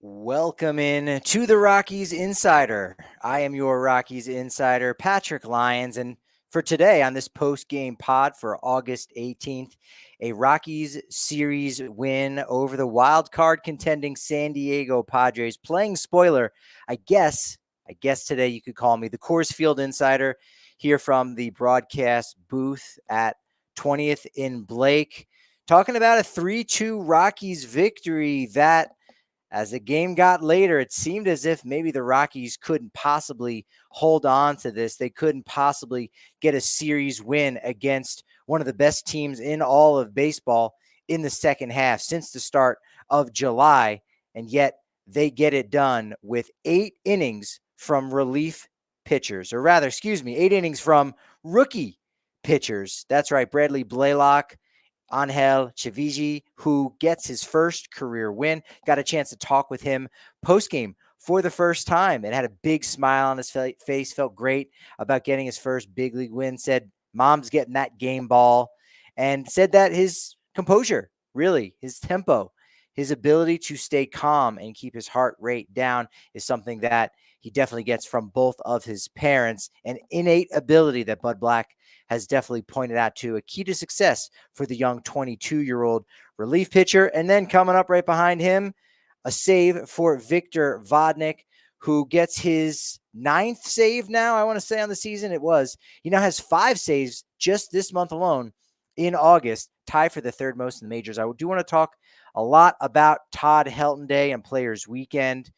Welcome in to the Rockies Insider. I am your Rockies Insider, Patrick Lyons, and for today on this post-game pod for August 18th, a Rockies series win over the wild card contending San Diego Padres. Playing spoiler, I guess today you could call me the Coors Field Insider here from the broadcast booth at 20th in Blake, talking about a 3-2 Rockies victory that as the game got later, it seemed as if maybe the Rockies couldn't possibly hold on to this. They couldn't possibly get a series win against one of the best teams in all of baseball in the second half since the start of July. And yet they get it done with 8 innings from relief pitchers, or rather, 8 innings from rookie pitchers. That's right, Bradley Blalock, Angel Chivigi, who gets his first career win. Got a chance to talk with him post-game for the first time and had a big smile on his face, felt great about getting his first big league win, said mom's getting that game ball, and said that his composure, really, his tempo, his ability to stay calm and keep his heart rate down is something that he definitely gets from both of his parents, an innate ability that Bud Black has definitely pointed out to a key to success for the young 22-year-old relief pitcher. And then coming up right behind him, a save for Victor Vodnik, who gets his 9th save now, I want to say, on the season. He now has 5 saves just this month alone in August, tied for the 3rd most in the majors. I do want to talk a lot about Todd Helton Day and Players Weekend.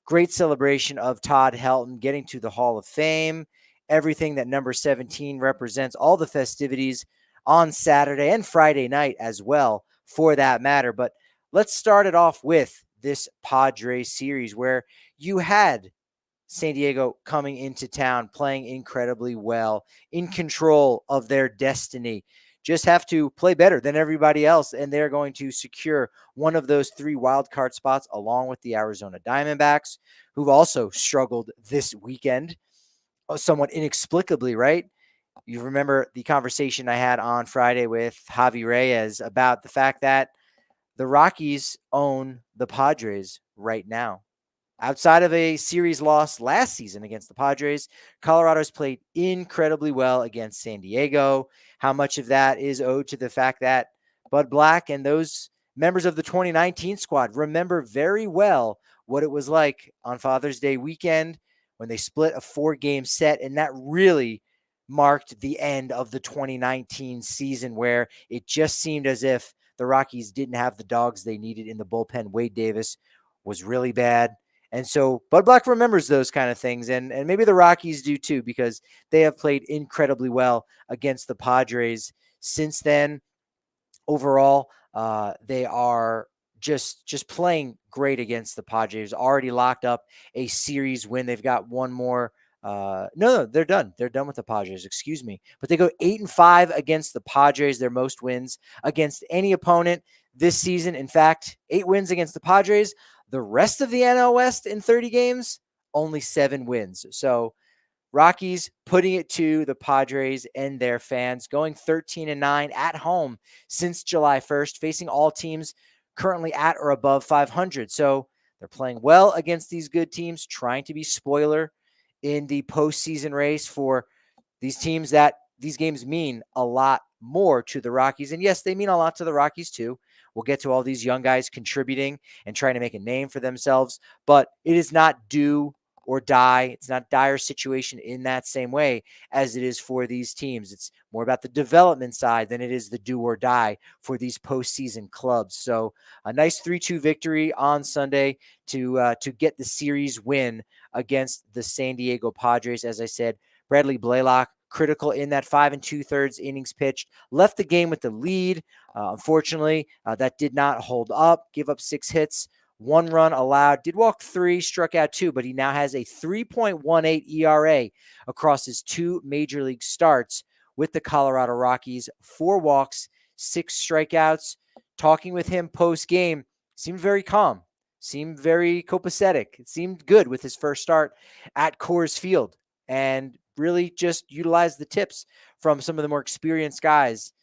Great celebration of Todd Helton getting to the Hall of Fame, everything that number 17 represents, all the festivities on Saturday and Friday night as well, for that matter. But let's start it off with this Padres series where you had San Diego coming into town, playing incredibly well, in control of their destiny. Just have to play better than everybody else, and they're going to secure one of those 3 wild card spots along with the Arizona Diamondbacks, who've also struggled this weekend, somewhat inexplicably, right? You remember the conversation I had on Friday with Javi Reyes about the fact that the Rockies own the Padres right now. Outside of a series loss last season against the Padres, Colorado's played incredibly well against San Diego. How much of that is owed to the fact that Bud Black and those members of the 2019 squad remember very well what it was like on Father's Day weekend when they split a 4-game set, and that really marked the end of the 2019 season, where it just seemed as if the Rockies didn't have the dogs they needed in the bullpen. Wade Davis was really bad. And so Bud Black remembers those kind of things, and maybe the Rockies do too, because they have played incredibly well against the Padres since then. Overall, they are just playing great against the Padres. Already locked up a series win. They've got one more. No, they're done. They're done with the Padres. Excuse me. But they go 8-5 against the Padres. Their most wins against any opponent this season. In fact, 8 wins against the Padres. The rest of the NL West in 30 games, only 7 wins. So Rockies putting it to the Padres and their fans, going 13-9 at home since July 1st, facing all teams currently at or above 500. So they're playing well against these good teams, trying to be spoiler in the postseason race for these teams that these games mean a lot more to the Rockies. And yes, they mean a lot to the Rockies too. We'll get to all these young guys contributing and trying to make a name for themselves, but it is not do or die. It's not dire situation in that same way as it is for these teams. It's more about the development side than it is the do or die for these postseason clubs. So a nice 3-2 victory on Sunday to get the series win against the San Diego Padres. As I said, Bradley Blalock, critical in that 5 2/3 innings pitched, left the game with the lead. Unfortunately, that did not hold up. Give up 6 hits, 1 run allowed, did walk 3, struck out 2, but he now has a 3.18 ERA across his 2 major league starts with the Colorado Rockies. 4 walks, 6 strikeouts. Talking with him post-game, seemed very calm, seemed very copacetic. It seemed good with his first start at Coors Field, and really just utilized the tips from some of the more experienced guys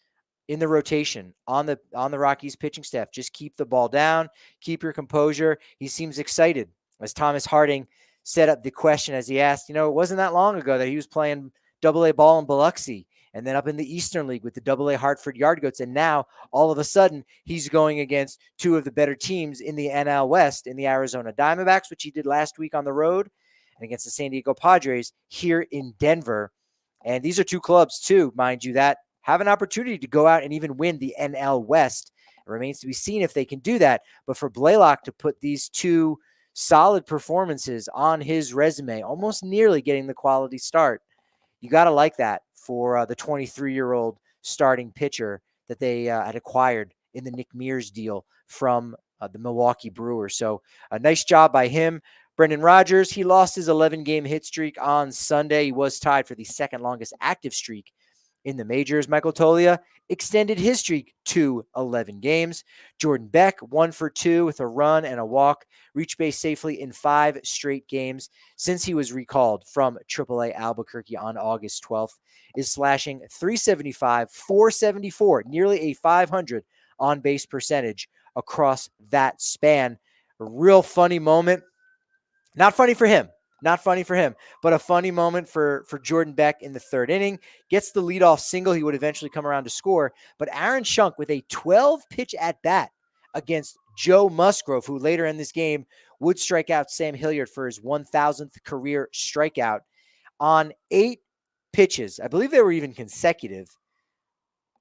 in the rotation on the Rockies pitching staff. Just keep the ball down, keep your composure. He seems excited, as Thomas Harding set up the question as he asked, it wasn't that long ago that he was playing Double-A ball in Biloxi and then up in the Eastern League with the Double-A Hartford Yard Goats. And now all of a sudden he's going against two of the better teams in the NL West, in the Arizona Diamondbacks, which he did last week on the road, and against the San Diego Padres here in Denver. And these are two clubs too, mind you, that have an opportunity to go out and even win the NL West. It remains to be seen if they can do that. But for Blalock to put these two solid performances on his resume, almost nearly getting the quality start, you got to like that for the 23-year-old starting pitcher that they had acquired in the Nick Mears deal from the Milwaukee Brewers. So a nice job by him. Brendan Rodgers, he lost his 11-game hit streak on Sunday. He was tied for the second longest active streak in the majors. Michael Toglia extended his streak to 11 games. Jordan Beck, 1 for 2 with a run and a walk, reached base safely in 5 straight games since he was recalled from AAA Albuquerque on August 12th, is slashing .375, .474, nearly a .500 on-base percentage across that span. A real funny moment. Not funny for him, but a funny moment for Jordan Beck in the third inning. Gets the leadoff single. He would eventually come around to score. But Aaron Schunk with a 12-pitch at-bat against Joe Musgrove, who later in this game would strike out Sam Hilliard for his 1,000th career strikeout on 8 pitches. I believe they were even consecutive.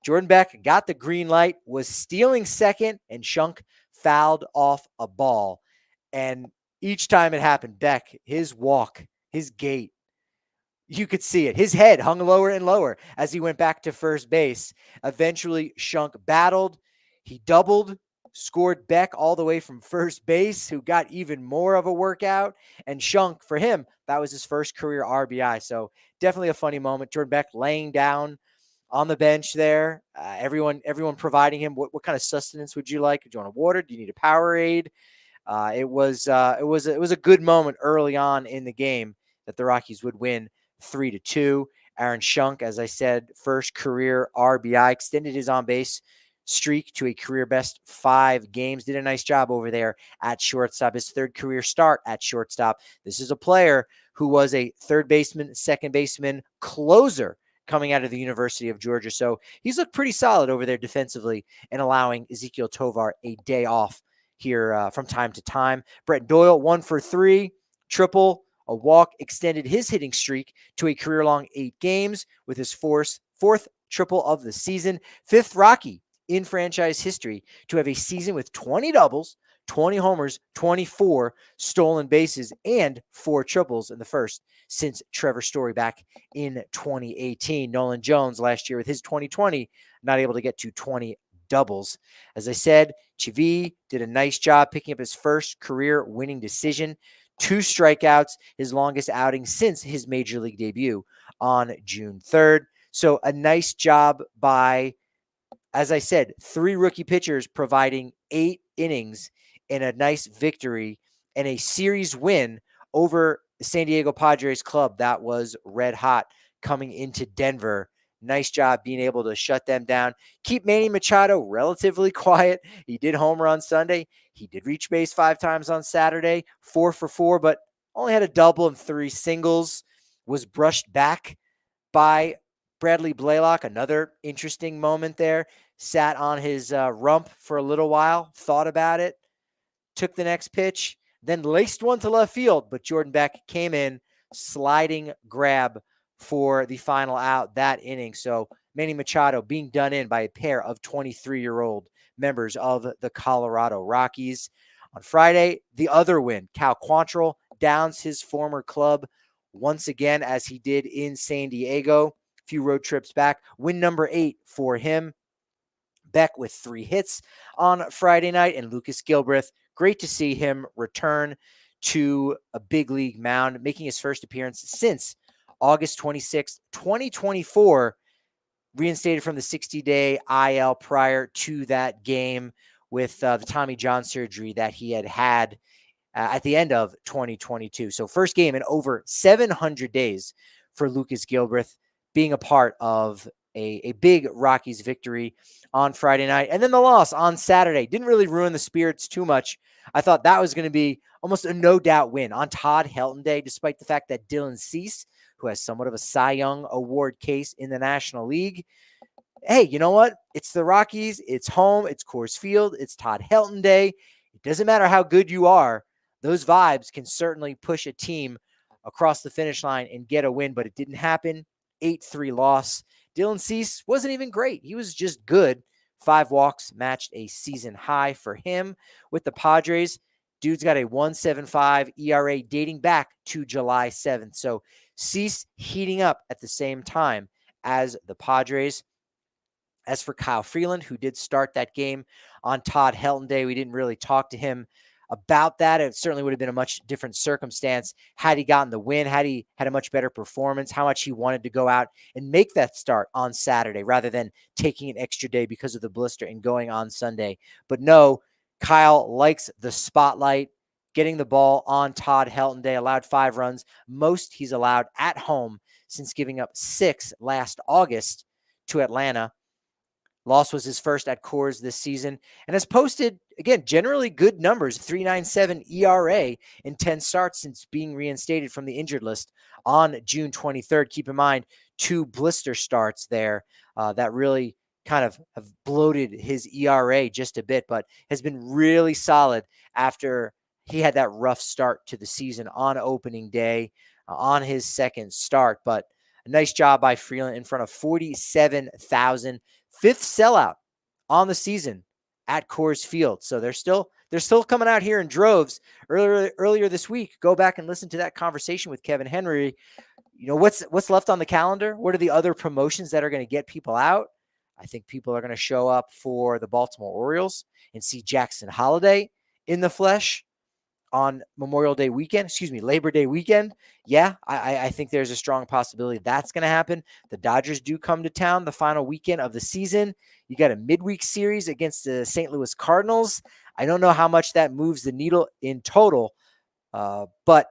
Jordan Beck got the green light, was stealing second, and Schunk fouled off a ball. And each time it happened, Beck, his walk, his gait, you could see it. His head hung lower and lower as he went back to first base. Eventually, Schunk battled. He doubled, scored Beck all the way from first base, who got even more of a workout. And Schunk, for him, that was his first career RBI. So definitely a funny moment. Jordan Beck laying down on the bench there. Everyone providing him what kind of sustenance would you like? Do you want water? Do you need a Powerade? It was a good moment early on in the game that the Rockies would win 3-2. Aaron Schunk, as I said, first career RBI, extended his on-base streak to a career best 5 games. Did a nice job over there at shortstop. His third career start at shortstop. This is a player who was a third baseman, second baseman, closer coming out of the University of Georgia. So he's looked pretty solid over there defensively and allowing Ezequiel Tovar a day off here from time to time. Brenton Doyle, 1 for 3, triple, a walk, extended his hitting streak to a career-long 8 games with his fourth triple of the season. 5th Rocky in franchise history to have a season with 20 doubles, 20 homers, 24 stolen bases, and 4 triples in the first since Trevor Story back in 2018. Nolan Jones last year with his 2020, not able to get to 20 doubles. As I said, Chivi did a nice job picking up his first career winning decision. 2 strikeouts, his longest outing since his major league debut on June 3rd. So a nice job by, as I said, 3 rookie pitchers providing 8 innings in a nice victory and a series win over the San Diego Padres club that was red hot coming into Denver. Nice job being able to shut them down. Keep Manny Machado relatively quiet. He did homer on Sunday. He did reach base 5 times on Saturday, 4 for 4, but only had a double and 3 singles. Was brushed back by Bradley Blalock. Another interesting moment there. Sat on his rump for a little while, thought about it, took the next pitch, then laced one to left field, but Jordan Beck came in, sliding grab for the final out that inning. So Manny Machado being done in by a pair of 23-year-old members of the Colorado Rockies. On Friday, the other win, Cal Quantrill downs his former club once again, as he did in San Diego. A few road trips back. Win number 8 for him. Beck with 3 hits on Friday night, and Lucas Gilbreth, great to see him return to a big league mound, making his first appearance since August 26th, 2024, reinstated from the 60-day IL prior to that game with the Tommy John surgery that he had at the end of 2022. So first game in over 700 days for Lucas Gilbreth, being a part of a big Rockies victory on Friday night. And then the loss on Saturday didn't really ruin the spirits too much. I thought that was going to be almost a no-doubt win on Todd Helton Day, despite the fact that Dylan Cease, who has somewhat of a Cy Young Award case in the National League, hey, you know what? It's the Rockies. It's home. It's Coors Field. It's Todd Helton Day. It doesn't matter how good you are. Those vibes can certainly push a team across the finish line and get a win, but it didn't happen. 8-3 loss. Dylan Cease wasn't even great. He was just good. 5 walks matched a season high for him with the Padres. Dude's got a 1.75 ERA dating back to July 7th. So Cease heating up at the same time as the Padres. As for Kyle Freeland, who did start that game on Todd Helton Day, we didn't really talk to him about that. It certainly would have been a much different circumstance had he gotten the win, had he had a much better performance, how much he wanted to go out and make that start on Saturday rather than taking an extra day because of the blister and going on Sunday. But no, Kyle likes the spotlight, getting the ball on Todd Helton Day, allowed 5 runs, most he's allowed at home since giving up 6 last August to Atlanta. Loss was his first at Coors this season and has posted, again, generally good numbers, 3.97 ERA in 10 starts since being reinstated from the injured list on June 23rd. Keep in mind, 2 blister starts there that really kind of have bloated his ERA just a bit, but has been really solid after he had that rough start to the season on opening day on his second start. But a nice job by Freeland in front of 47,000. 5th sellout on the season at Coors Field. So they're still coming out here in droves. Earlier this week, go back and listen to that conversation with Kevin Henry. You know, what's left on the calendar? What are the other promotions that are going to get people out? I think people are going to show up for the Baltimore Orioles and see Jackson Holliday in the flesh on Labor Day weekend. Yeah, I think there's a strong possibility that's going to happen. The Dodgers do come to town the final weekend of the season. You got a midweek series against the St. Louis Cardinals. I don't know how much that moves the needle in total, but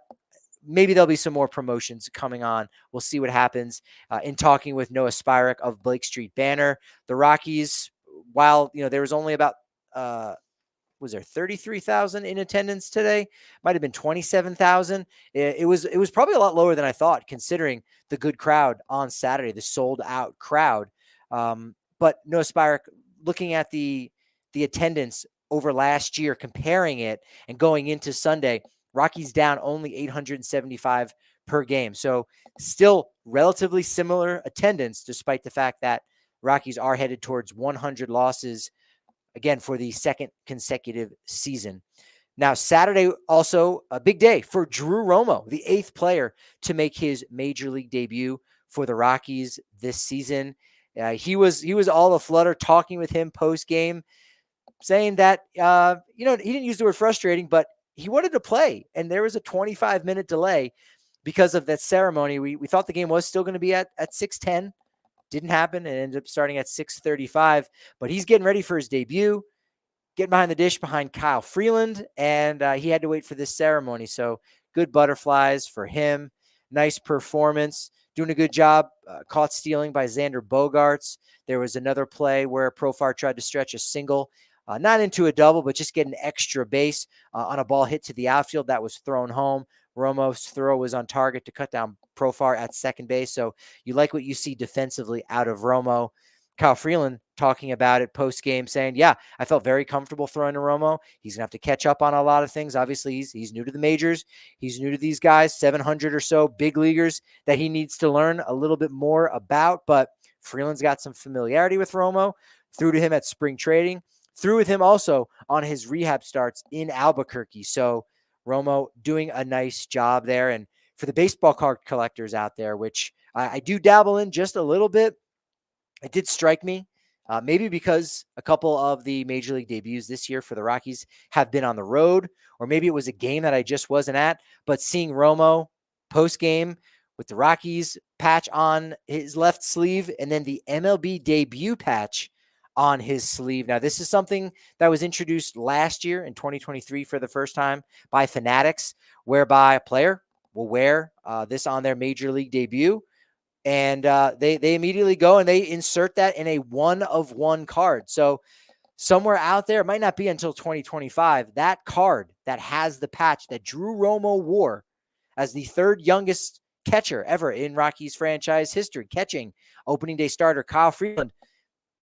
maybe there'll be some more promotions coming on. We'll see what happens. In talking with Noah Spyrek of Blake Street Banner, the Rockies, while there was only about was there 33,000 in attendance today? Might have been 27,000. It was probably a lot lower than I thought, considering the good crowd on Saturday, the sold out crowd. But Noah Spyrek, looking at the attendance over last year, comparing it and going into Sunday, Rockies down only 875 per game. So still relatively similar attendance, despite the fact that Rockies are headed towards 100 losses again for the second consecutive season. Now, Saturday, also a big day for Drew Romo, the 8th player to make his major league debut for the Rockies this season. He was all aflutter, talking with him post game, saying that he didn't use the word frustrating, but he wanted to play, and there was a 25-minute delay because of that ceremony. We thought the game was still going to be at 6:10. Didn't happen. It ended up starting at 6:35, but he's getting ready for his debut, getting behind the dish behind Kyle Freeland, and he had to wait for this ceremony. So good butterflies for him. Nice performance. Doing a good job. Caught stealing by Xander Bogaerts. There was another play where Profar tried to stretch a single, not into a double, but just get an extra base on a ball hit to the outfield that was thrown home. Romo's throw was on target to cut down Profar at second base. So you like what you see defensively out of Romo. Kyle Freeland talking about it post-game, saying, yeah, I felt very comfortable throwing to Romo. He's going to have to catch up on a lot of things. Obviously, he's new to the majors. He's new to these guys, 700 or so big leaguers that he needs to learn a little bit more about. But Freeland's got some familiarity with Romo, threw to him at spring trading, threw with him also on his rehab starts in Albuquerque. So Romo doing a nice job there. And for the baseball card collectors out there, which I do dabble in just a little bit, it did strike me, maybe because a couple of the major league debuts this year for the Rockies have been on the road, or maybe it was a game that I just wasn't at, but seeing Romo post-game with the Rockies patch on his left sleeve and then the MLB debut patch on his sleeve. Now, this is something that was introduced last year in 2023 for the first time by Fanatics, whereby a player will wear this on their major league debut, And they immediately go and they insert that in a 1-of-1 card. So somewhere out there, it might not be until 2025, that card that has the patch that Drew Romo wore as the third youngest catcher ever in Rockies franchise history, catching opening day starter Kyle Freeland.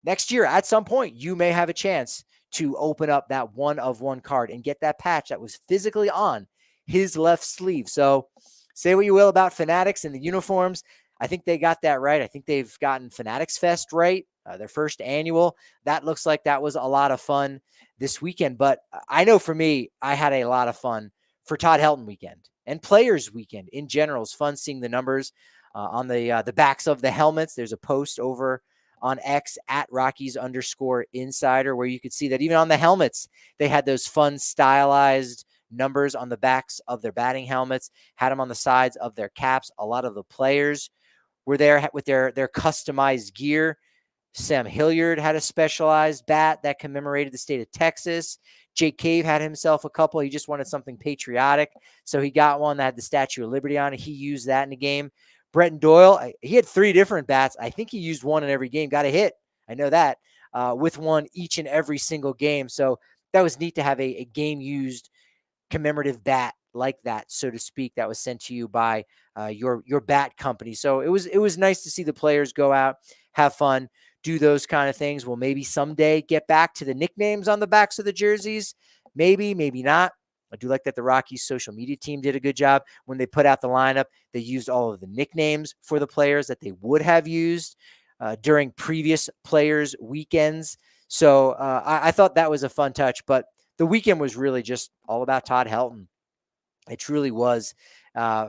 Next year, at some point, you may have a chance to open up that 1-of-1 card and get that patch that was physically on his left sleeve. So say what you will about Fanatics and the uniforms. I think they got that right. I think they've gotten Fanatics Fest right, their first annual. That looks like that was a lot of fun this weekend. But I know for me, I had a lot of fun for Todd Helton Weekend and Players Weekend in general. It's fun seeing the numbers on the backs of the helmets. There's a post over on X at Rockies_insider, where you could see that even on the helmets, they had those fun stylized numbers on the backs of their batting helmets, had them on the sides of their caps. A lot of the players were there with their customized gear. Sam Hilliard had a specialized bat that commemorated the state of Texas. Jake Cave had himself a couple. He just wanted something patriotic, so he got one that had the Statue of Liberty on it. He used that in the game. Brenton Doyle, he had 3 different bats. I think he used one in every game, got a hit. I know that, with one each and every single game. So that was neat to have a game-used commemorative bat like that, so to speak, that was sent to you by your bat company. So it was nice to see the players go out, have fun, do those kind of things. We'll maybe someday get back to the nicknames on the backs of the jerseys. Maybe not. I do like that the Rockies social media team did a good job when they put out the lineup. They used all of the nicknames for the players that they would have used during previous players' weekends. So I thought that was a fun touch. But the weekend was really just all about Todd Helton. It truly was.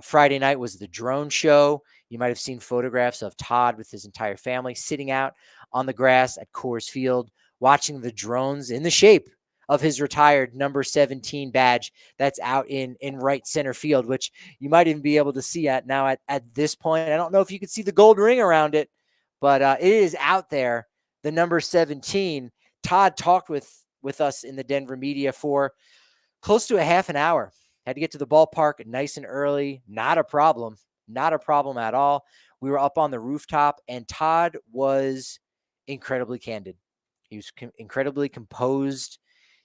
Friday night was the drone show. You might have seen photographs of Todd with his entire family sitting out on the grass at Coors Field, watching the drones in the shape of his retired number 17 badge that's out in right center field, which you might even be able to see at this point. I don't know if you could see the gold ring around it, but it is out there, the number 17. Todd talked with us in the Denver media for close to a half an hour. Had to get to the ballpark nice and early. Not a problem. Not a problem at all. We were up on the rooftop, and Todd was incredibly candid. He was incredibly composed.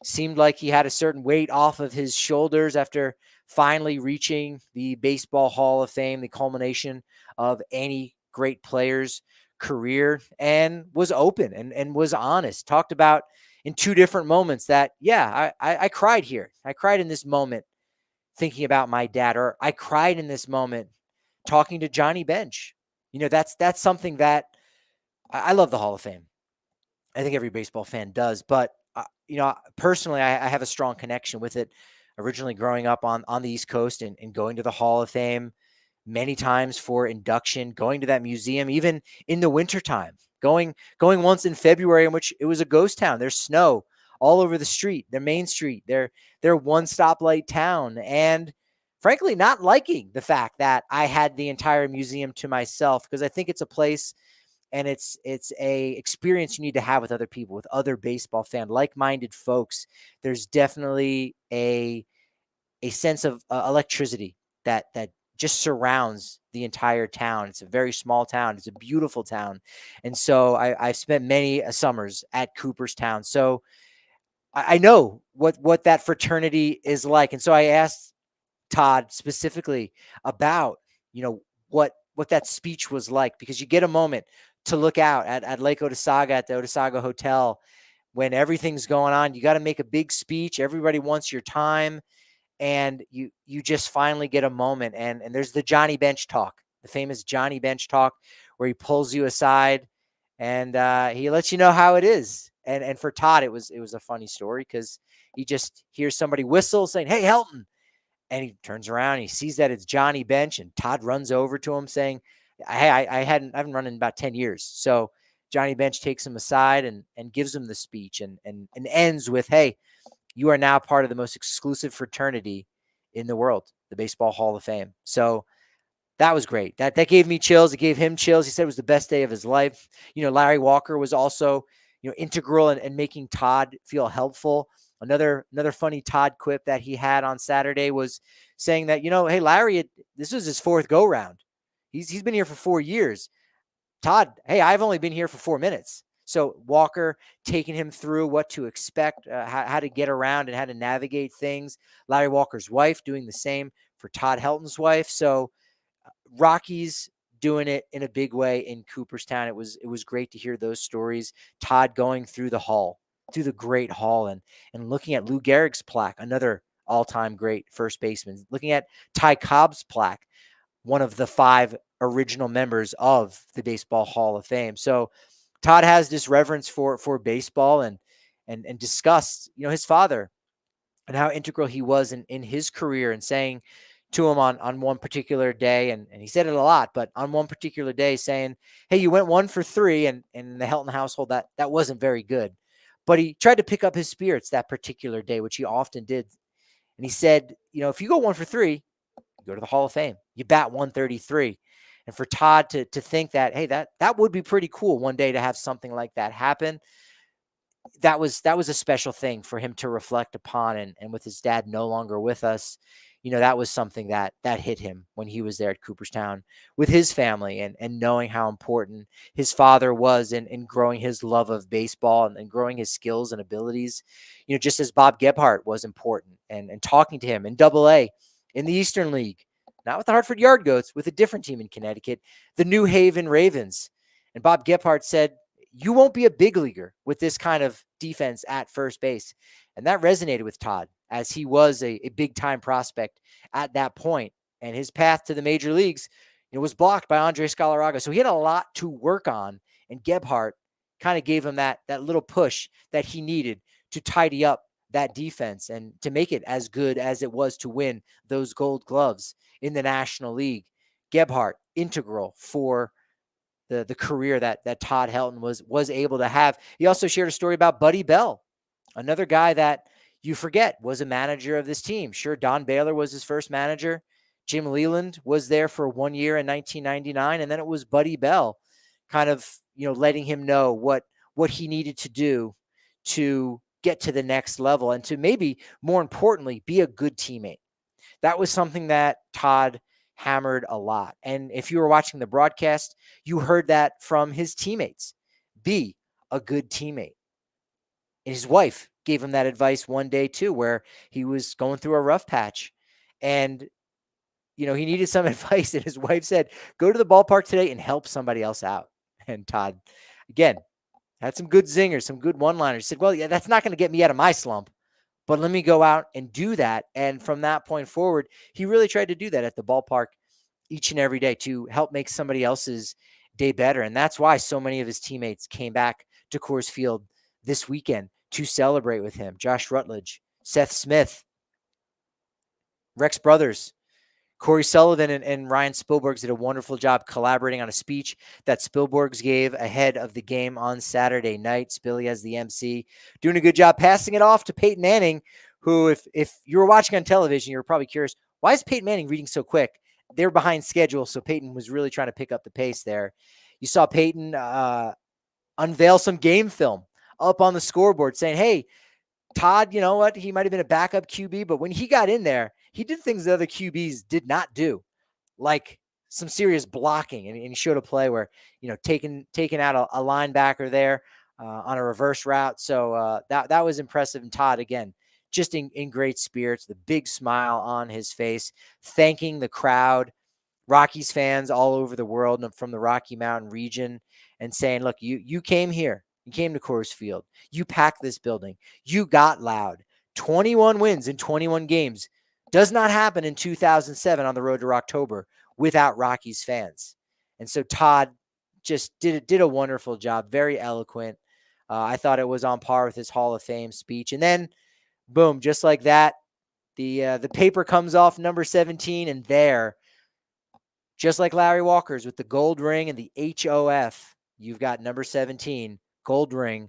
Seemed like he had a certain weight off of his shoulders after finally reaching the Baseball Hall of Fame, the culmination of any great player's career, and was open and was honest. Talked about in 2 different moments that, yeah, I cried here. I cried in this moment thinking about my dad, or I cried in this moment talking to Johnny Bench. That's something that I love the Hall of Fame. I think every baseball fan does, but personally, I have a strong connection with it. Originally growing up on the East Coast and going to the Hall of Fame many times for induction, going to that museum, even in the wintertime, going once in February, in which it was a ghost town. There's snow all over the street, their main street, their one stoplight town. And frankly, not liking the fact that I had the entire museum to myself, because I think it's a place and it's a experience you need to have with other people, with other baseball fan, like-minded folks. There's definitely a sense of electricity that just surrounds the entire town. It's a very small town. It's a beautiful town. And so I've spent many summers at Cooperstown. So I know what that fraternity is like. And so I asked Todd specifically about, what that speech was like, because you get a moment to look out at Lake Otesaga, at the Otesaga Hotel, when everything's going on. You got to make a big speech. Everybody wants your time. And you just finally get a moment. And there's the Johnny Bench talk, the famous Johnny Bench talk, where he pulls you aside and he lets you know how it is. And for Todd, it was a funny story, because he just hears somebody whistle saying, "Hey, Helton." And he turns around and he sees that it's Johnny Bench, and Todd runs over to him saying, "Hey, I haven't run in about 10 years. So Johnny Bench takes him aside and gives him the speech and ends with, "Hey, you are now part of the most exclusive fraternity in the world, the Baseball Hall of Fame." So that was great. That gave me chills. It gave him chills. He said it was the best day of his life. Larry Walker was also, integral in making Todd feel helpful. Another funny Todd quip that he had on Saturday was saying that, hey, Larry, this was his 4th go round. He's been here for 4 years. Todd, hey, I've only been here for 4 minutes. So Walker taking him through what to expect, how to get around and how to navigate things. Larry Walker's wife doing the same for Todd Helton's wife. So Rockies doing it in a big way in Cooperstown. It was great to hear those stories. Todd going through the great hall, and looking at Lou Gehrig's plaque, another all-time great first baseman. Looking at Ty Cobb's plaque, one of the 5 original members of the Baseball Hall of Fame. So Todd has this reverence for baseball, and discussed, his father and how integral he was in his career, and saying to him on one particular day, and he said it a lot, but on one particular day saying, hey, you went 1 for 3, and in the Helton household, that wasn't very good. But he tried to pick up his spirits that particular day, which he often did. And he said, if you go 1 for 3, you go to the Hall of Fame. You bat 133. And for Todd to think that, hey, that would be pretty cool one day to have something like that happen, that was a special thing for him to reflect upon. And with his dad no longer with us, that was something that hit him when he was there at Cooperstown with his family, and knowing how important his father was in growing his love of baseball, and growing his skills and abilities, just as Bob Gebhardt was important, and talking to him in Double-A in the Eastern League, not with the Hartford Yard Goats, with a different team in Connecticut, the New Haven Ravens. And Bob Gebhardt said, you won't be a big leaguer with this kind of defense at first base. And that resonated with Todd, as he was a big-time prospect at that point. And his path to the major leagues, was blocked by Andres Galarraga. So he had a lot to work on. And Gebhardt kind of gave him that little push that he needed to tidy up that defense and to make it as good as it was to win those Gold Gloves in the National League. Gebhardt, integral for the career that Todd Helton was able to have. He also shared a story about Buddy Bell, another guy that you forget was a manager of this team. Sure, Don Baylor was his first manager. Jim Leland was there for 1 year in 1999, and then it was Buddy Bell, kind of letting him know what he needed to do to get to the next level, and to, maybe more importantly, be a good teammate. That was something that Todd hammered a lot. And if you were watching the broadcast, you heard that from his teammates. Be a good teammate. And his wife gave him that advice one day too, where he was going through a rough patch, and he needed some advice, and his wife said, go to the ballpark today and help somebody else out. And Todd, again, had some good zingers, some good one-liners. He said, well, yeah, that's not going to get me out of my slump, but let me go out and do that. And from that point forward, he really tried to do that at the ballpark each and every day to help make somebody else's day better. And that's why so many of his teammates came back to Coors Field this weekend to celebrate with him. Josh Rutledge, Seth Smith, Rex Brothers, Corey Sullivan, and Ryan Spielbergs did a wonderful job collaborating on a speech that Spielbergs gave ahead of the game on Saturday night. Spilly as the MC, doing a good job passing it off to Peyton Manning, who, if you were watching on television, you were probably curious, why is Peyton Manning reading so quick? They're behind schedule, so Peyton was really trying to pick up the pace there. You saw Peyton unveil some game film up on the scoreboard saying, hey, Todd, you know what? He might have been a backup QB, but when he got in there, he did things the other QBs did not do, like some serious blocking. And he showed a play where, taking out a linebacker there on a reverse route. So that was impressive. And Todd, again, just in great spirits, the big smile on his face, thanking the crowd, Rockies fans all over the world and from the Rocky Mountain region, and saying, look, you came here. You came to Coors Field. You packed this building. You got loud. 21 wins in 21 games does not happen in 2007 on the road to Rocktober without Rockies fans. And so Todd just did a wonderful job. Very eloquent. I thought it was on par with his Hall of Fame speech. And then, boom, just like that, the paper comes off number 17, and there, just like Larry Walker's with the gold ring and the HOF, you've got number 17. Gold ring,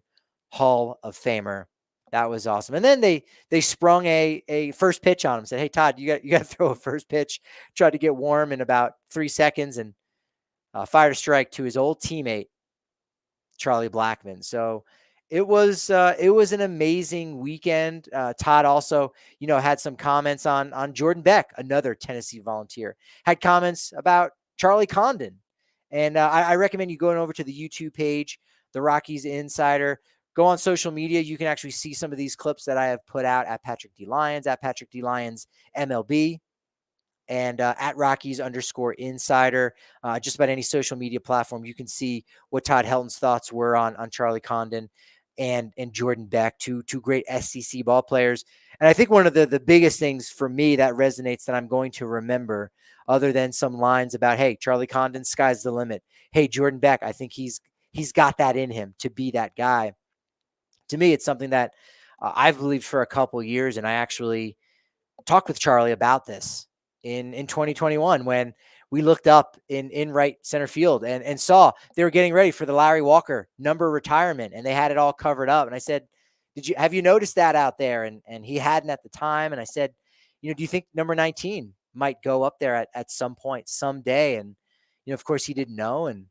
Hall of Famer. That was awesome. And then they sprung a first pitch on him. Said, "Hey Todd, you got to throw a first pitch." Tried to get warm in about 3 seconds, and fired a strike to his old teammate Charlie Blackmon. So it was an amazing weekend. Todd also, had some comments on Jordan Beck, another Tennessee Volunteer. Had comments about Charlie Condon, And I recommend you going over to the YouTube page, the Rockies Insider. Go on social media. You can actually see some of these clips that I have put out at Patrick D. Lyons, at Patrick D. Lyons MLB, and at Rockies_Insider. Just about any social media platform, you can see what Todd Helton's thoughts were on Charlie Condon and Jordan Beck, two great SEC ball players. And I think one of the biggest things for me that resonates that I'm going to remember, other than some lines about, hey, Charlie Condon, sky's the limit. Hey, Jordan Beck, I think he's got that in him to be that guy. To me, it's something that I've believed for a couple of years, and I actually talked with Charlie about this in 2021 when we looked up in right center field and saw they were getting ready for the Larry Walker number retirement, and they had it all covered up. And I said, have you noticed that out there? And he hadn't at the time. And I said, do you think number 19 might go up there at some point someday? And, of course he didn't know. And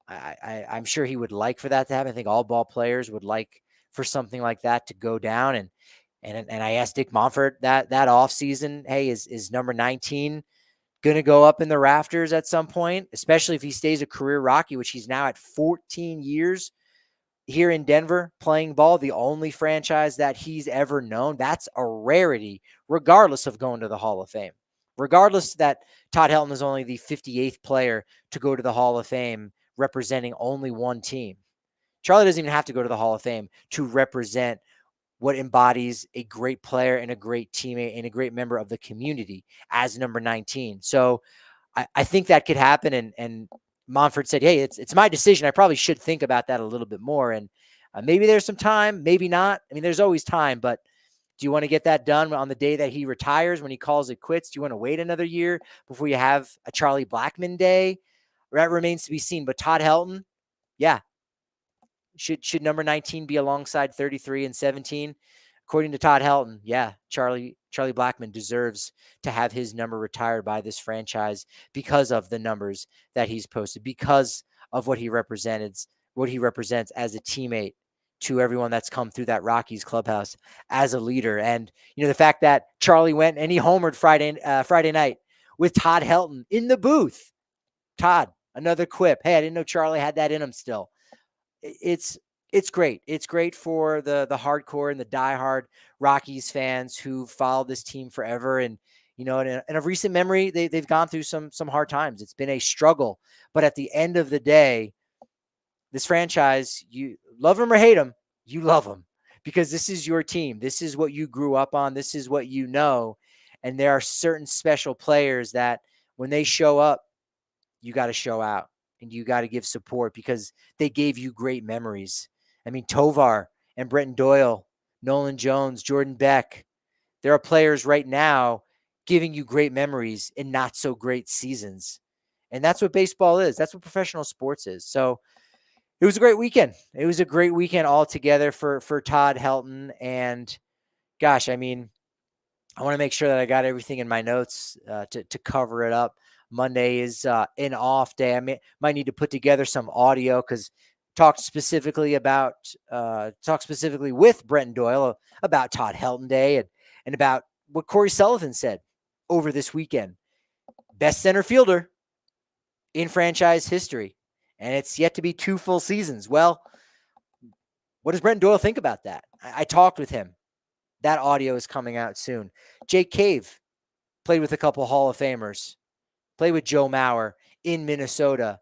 I'm sure he would like for that to happen. I think all ball players would like for something like that to go down. And I asked Dick Monfort that offseason, hey, is number 19 going to go up in the rafters at some point, especially if he stays a career Rocky, which he's now at 14 years here in Denver playing ball, the only franchise that he's ever known. That's a rarity, regardless of going to the Hall of Fame. Regardless that Todd Helton is only the 58th player to go to the Hall of Fame representing only one team. Charlie doesn't even have to go to the Hall of Fame to represent what embodies a great player and a great teammate and a great member of the community as number 19. So I think that could happen. And Monfort said, hey, it's my decision. I probably should think about that a little bit more. And maybe there's some time, maybe not. I mean, there's always time, but do you want to get that done on the day that he retires, when he calls it quits? Do you want to wait another year before you have a Charlie Blackmon day? That remains to be seen. But Todd Helton, yeah. Should number 19 be alongside 33 and 17? According to Todd Helton, yeah, Charlie Blackmon deserves to have his number retired by this franchise because of the numbers that he's posted, because of what he represents as a teammate to everyone that's come through that Rockies clubhouse as a leader. And, the fact that Charlie went and he homered Friday night with Todd Helton in the booth. Todd, another quip. Hey, I didn't know Charlie had that in him still. It's great. It's great for the hardcore and the diehard Rockies fans who followed this team forever. And, in a recent memory, they've gone through some hard times. It's been a struggle. But at the end of the day, this franchise, you love them or hate them, you love them because this is your team. This is what you grew up on. This is what you know. And there are certain special players that when they show up, you got to show out. And you got to give support because they gave you great memories. I mean, Tovar and Brenton Doyle, Nolan Jones, Jordan Beck. There are players right now giving you great memories in not so great seasons. And that's what baseball is. That's what professional sports is. So it was a great weekend. It was a great weekend altogether for Todd Helton. And gosh, I mean, I want to make sure that I got everything in my notes to cover it up. Monday is an off day. I might need to put together some audio because talked specifically with Brenton Doyle about Todd Helton Day and about what Corey Sullivan said over this weekend. Best center fielder in franchise history. And it's yet to be 2 full seasons. Well, what does Brenton Doyle think about that? I talked with him. That audio is coming out soon. Jake Cave played with a couple Hall of Famers. Played with Joe Mauer in Minnesota.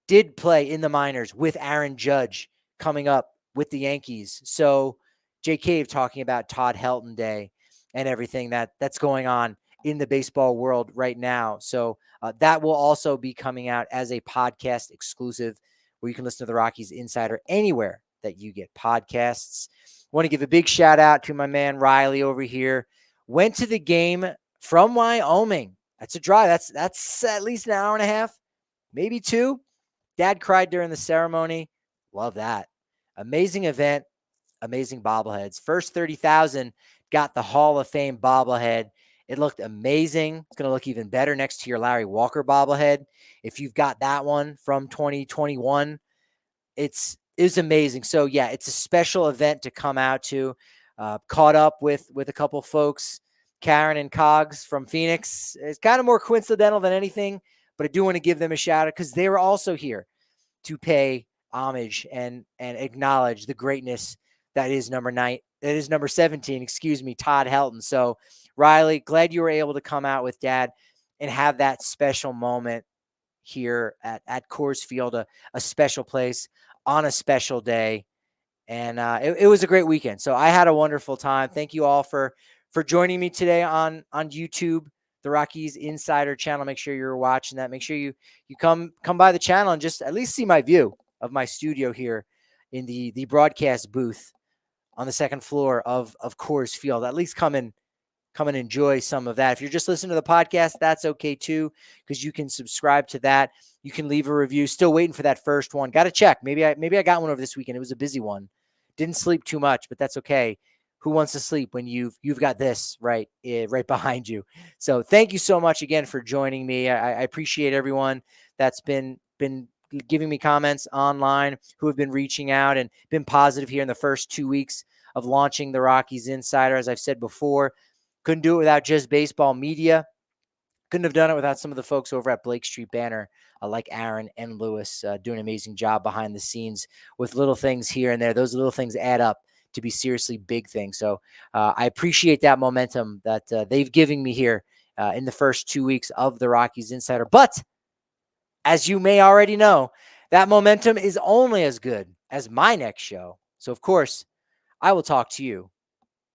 Did play in the minors with Aaron Judge coming up with the Yankees. So Jake Cave talking about Todd Helton Day and everything that's going on in the baseball world right now. So that will also be coming out as a podcast exclusive where you can listen to the Rockies Insider anywhere that you get podcasts. Want to give a big shout out to my man Riley over here. Went to the game from Wyoming. That's a drive. That's at least an hour and a half, maybe 2. Dad cried during the ceremony. Love that. Amazing event. Amazing bobbleheads. First 30,000 got the Hall of Fame bobblehead. It looked amazing. It's going to look even better next to your Larry Walker bobblehead. If you've got that one from 2021, it's amazing. So yeah, it's a special event to come out to. Caught up with a couple folks, Karen and Cogs from Phoenix. It's kind of more coincidental than anything, but I do want to give them a shout out because they were also here to pay homage and acknowledge the greatness that is number 17, Todd Helton. So Riley, glad you were able to come out with Dad and have that special moment here at Coors Field, a special place on a special day. And it was a great weekend. So I had a wonderful time. Thank you all for joining me today on YouTube, the Rockies Insider channel. Make sure you're watching that. Make sure you come by the channel and just at least see my view of my studio here in the broadcast booth on the second floor of Coors Field. At least come and enjoy some of that. If you're just listening to the podcast, that's okay too, because you can subscribe to that. You can leave a review. Still waiting for that first one. Got to check. Maybe I got one over this weekend. It was a busy one. Didn't sleep too much, but that's okay. Who wants to sleep when you've got this right behind you? So thank you so much again for joining me. I appreciate everyone that's been giving me comments online, who have been reaching out and been positive here in the first 2 weeks of launching the Rockies Insider. As I've said before, couldn't do it without Just Baseball Media. Couldn't have done it without some of the folks over at Blake Street Banner, like Aaron and Lewis, doing an amazing job behind the scenes with little things here and there. Those little things add up to be seriously big things. So I appreciate that momentum that they've given me here in the first 2 weeks of the Rockies Insider. But as you may already know, that momentum is only as good as my next show. So, of course, I will talk to you